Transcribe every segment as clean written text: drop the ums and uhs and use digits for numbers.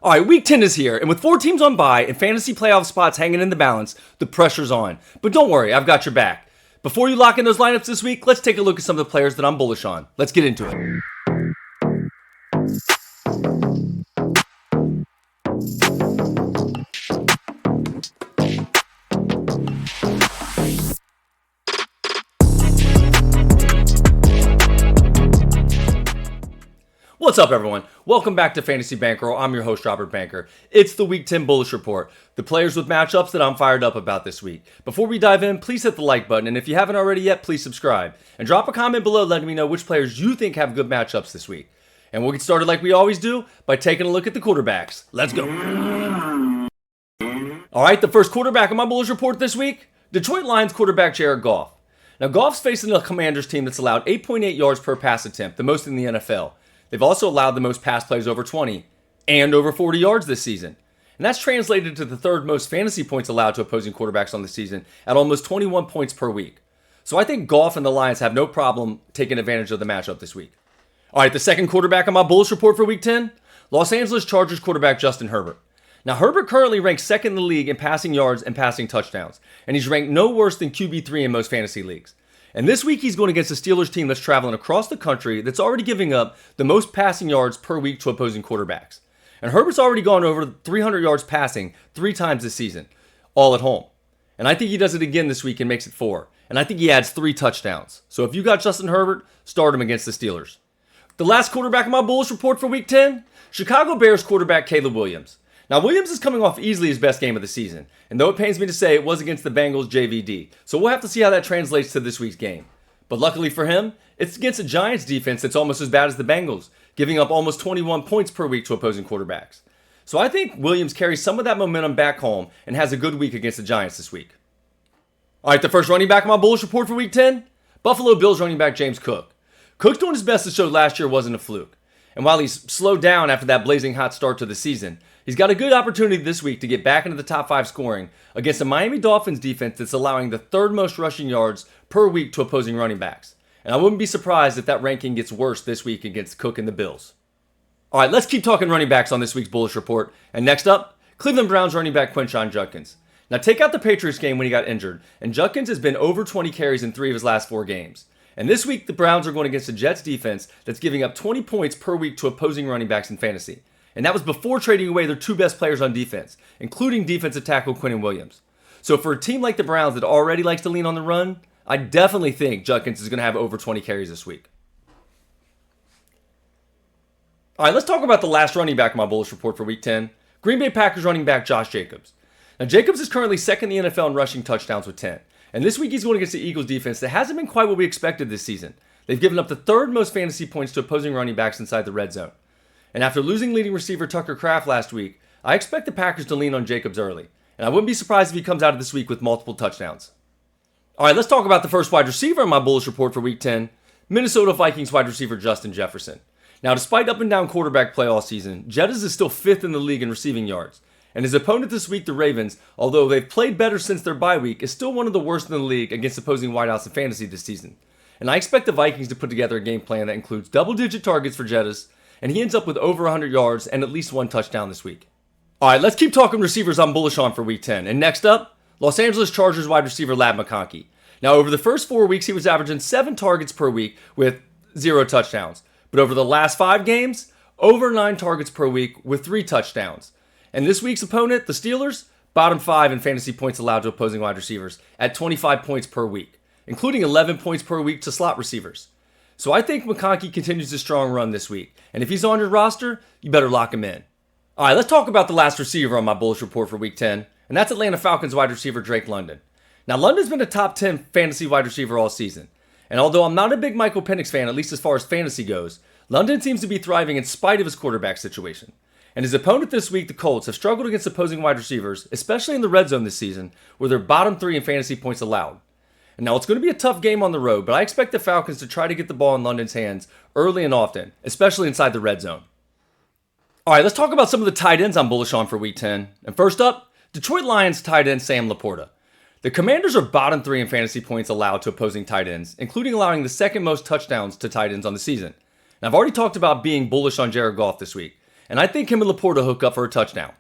All right, week 10 is here, and with 4 teams on bye and fantasy playoff spots hanging in the balance, the pressure's on. But don't worry, I've got your back. Before you lock in those lineups this week, let's take a look at some of the players that I'm bullish on. Let's get into it. What's up, everyone? Welcome back to Fantasy Bankroll. I'm your host, Robert Banker. It's the Week 10 Bullish Report, the players with matchups that I'm fired up about this week. Before we dive in, please hit the like button, and if you haven't already yet, please subscribe. And drop a comment below letting me know which players you think have good matchups this week. And we'll get started like we always do by taking a look at the quarterbacks. Let's go. All right, the first quarterback on my Bullish Report this week, Detroit Lions quarterback Jared Goff. Now, Goff's facing a Commanders team that's allowed 8.8 yards per pass attempt, the most in the NFL. They've also allowed the most pass plays over 20 and over 40 yards this season. And that's translated to the third most fantasy points allowed to opposing quarterbacks on the season at almost 21 points per week. So I think Goff and the Lions have no problem taking advantage of the matchup this week. All right, the second quarterback on my Bullish Report for Week 10, Los Angeles Chargers quarterback Justin Herbert. Now, Herbert currently ranks second in the league in passing yards and passing touchdowns, and he's ranked no worse than QB3 in most fantasy leagues. And this week, he's going against a Steelers team that's traveling across the country that's already giving up the most passing yards per week to opposing quarterbacks. And Herbert's already gone over 300 yards passing 3 times this season, all at home. And I think he does it again this week and makes it 4. And I think he adds 3 touchdowns. So if you got Justin Herbert, start him against the Steelers. The last quarterback of my Bullish Report for Week 10, Chicago Bears quarterback Caleb Williams. Now, Williams is coming off easily his best game of the season, and though it pains me to say, it was against the Bengals JVD, so we'll have to see how that translates to this week's game. But luckily for him, it's against a Giants defense that's almost as bad as the Bengals, giving up almost 21 points per week to opposing quarterbacks. So I think Williams carries some of that momentum back home and has a good week against the Giants this week. All right, the first running back of my Bullish Report for Week 10, Buffalo Bills running back James Cook. Cook's doing his best to show last year wasn't a fluke. And while he's slowed down after that blazing hot start to the season, he's got a good opportunity this week to get back into the top 5 scoring against a Miami Dolphins defense that's allowing the third most rushing yards per week to opposing running backs. And I wouldn't be surprised if that ranking gets worse this week against Cook and the Bills. All right, let's keep talking running backs on this week's Bullish Report. And next up, Cleveland Browns running back Quinshon Judkins. Now take out the Patriots game when he got injured, and Judkins has been over 20 carries in 3 of his last 4 games. And this week, the Browns are going against the Jets defense that's giving up 20 points per week to opposing running backs in fantasy. And that was before trading away their 2 best players on defense, including defensive tackle Quinnen Williams. So for a team like the Browns that already likes to lean on the run, I definitely think Judkins is going to have over 20 carries this week. All right, let's talk about the last running back in my Bullish Report for Week 10, Green Bay Packers running back Josh Jacobs. Now, Jacobs is currently second in the NFL in rushing touchdowns with 10. And this week he's going against the Eagles defense that hasn't been quite what we expected this season. They've given up the third most fantasy points to opposing running backs inside the red zone. And after losing leading receiver Tucker Kraft last week, I expect the Packers to lean on Jacobs early. And I wouldn't be surprised if he comes out of this week with multiple touchdowns. All right, let's talk about the first wide receiver in my Bullish Report for Week 10, Minnesota Vikings wide receiver Justin Jefferson. Now, despite up and down quarterback play all season, Jettas is still 5th in the league in receiving yards. And his opponent this week, the Ravens, although they've played better since their bye week, is still one of the worst in the league against opposing wideouts in fantasy this season. And I expect the Vikings to put together a game plan that includes double-digit targets for Jettas, and he ends up with over 100 yards and at least 1 touchdown this week. All right, let's keep talking receivers I'm bullish on for Week 10. And next up, Los Angeles Chargers wide receiver Ladd McConkey. Now, over the first 4 weeks, he was averaging 7 targets per week with 0 touchdowns. But over the last 5 games, over 9 targets per week with 3 touchdowns. And this week's opponent, the Steelers, bottom 5 in fantasy points allowed to opposing wide receivers at 25 points per week, including 11 points per week to slot receivers. So I think McConkey continues his strong run this week. And if he's on your roster, you better lock him in. All right, let's talk about the last receiver on my Bullish Report for Week 10, and that's Atlanta Falcons wide receiver Drake London. Now, London's been a top 10 fantasy wide receiver all season. And although I'm not a big Michael Penix fan, at least as far as fantasy goes, London seems to be thriving in spite of his quarterback situation. And his opponent this week, the Colts, have struggled against opposing wide receivers, especially in the red zone this season, where they're bottom 3 in fantasy points allowed. And now it's going to be a tough game on the road, but I expect the Falcons to try to get the ball in London's hands early and often, especially inside the red zone. All right, let's talk about some of the tight ends I'm bullish on for Week 10. And first up, Detroit Lions tight end Sam Laporta. The Commanders are bottom 3 in fantasy points allowed to opposing tight ends, including allowing the second most touchdowns to tight ends on the season. And I've already talked about being bullish on Jared Goff this week. and I think him and Laporta hook up for a touchdown.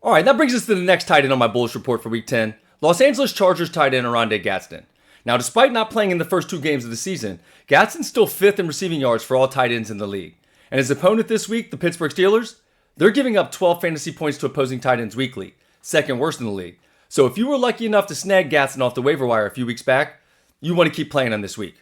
Alright, that brings us to the next tight end on my bullish report for Week 10, Los Angeles Chargers tight end Oronde Gadsden. Now, despite not playing in the first 2 games of the season, Gadsden's still 5th in receiving yards for all tight ends in the league. And his opponent this week, the Pittsburgh Steelers, they're giving up 12 fantasy points to opposing tight ends weekly, 2nd worst in the league. So if you were lucky enough to snag Gadsden off the waiver wire a few weeks back, you want to keep playing him this week.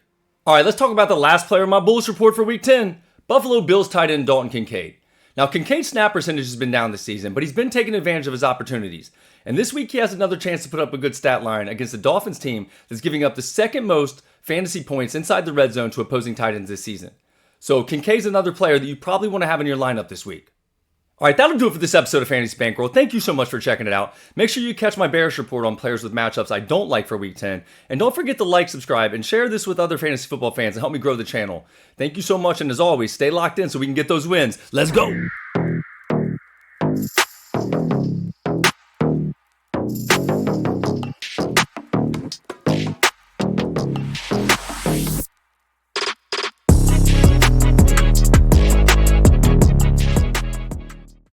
Alright, let's talk about the last player in my bullish report for Week 10, Buffalo Bills tight end Dalton Kincaid. Now, Kincaid's snap percentage has been down this season, but he's been taking advantage of his opportunities. And this week, he has another chance to put up a good stat line against the Dolphins team that's giving up the 2nd most fantasy points inside the red zone to opposing tight ends this season. So, Kincaid's another player that you probably want to have in your lineup this week. Alright, that'll do it for this episode of Fantasy Bankroll. Thank you so much for checking it out. Make sure you catch my bearish report on players with matchups I don't like for Week 10. And don't forget to like, subscribe, and share this with other fantasy football fans and help me grow the channel. Thank you so much, and as always, stay locked in so we can get those wins. Let's go!